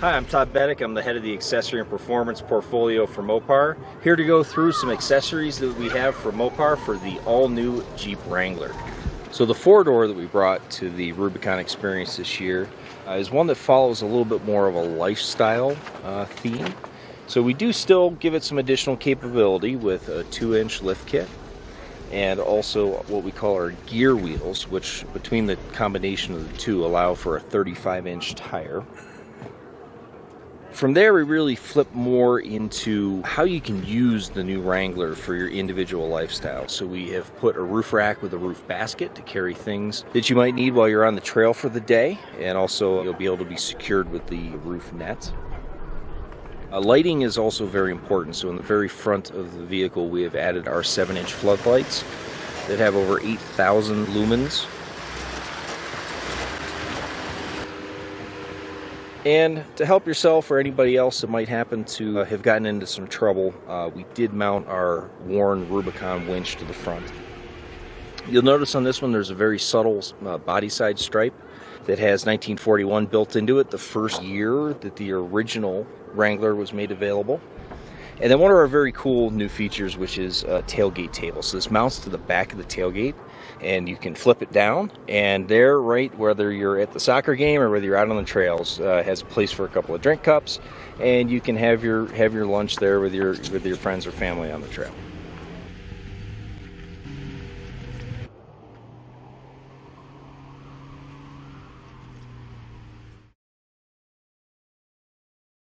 Hi, I'm Todd Beddick. I'm the head of the accessory and performance portfolio for Mopar. Here to go through some accessories that we have for Mopar for the all-new Jeep Wrangler. So the four-door that we brought to the Rubicon experience this year is one that follows a little bit more of a lifestyle theme. So we do still give it some additional capability with a 2-inch lift kit and also what we call our gear wheels, which between the combination of the two allow for a 35-inch tire. From there, we really flip more into how you can use the new Wrangler for your individual lifestyle. So we have put a roof rack with a roof basket to carry things that you might need while you're on the trail for the day, and also you'll be able to be secured with the roof net. Lighting is also very important, so in the very front of the vehicle we have added our 7-inch floodlights that have over 8,000 lumens. And to help yourself or anybody else that might happen to have gotten into some trouble, we did mount our worn Rubicon winch to the front. You'll notice on this one there's a very subtle body side stripe that has 1941 built into it, the first year that the original Wrangler was made available. And then one of our very cool new features, which is a tailgate table. So this mounts to the back of the tailgate, and you can flip it down, and there, right, whether you're at the soccer game or whether you're out on the trails, has a place for a couple of drink cups, and you can have your lunch there with your friends or family on the trail.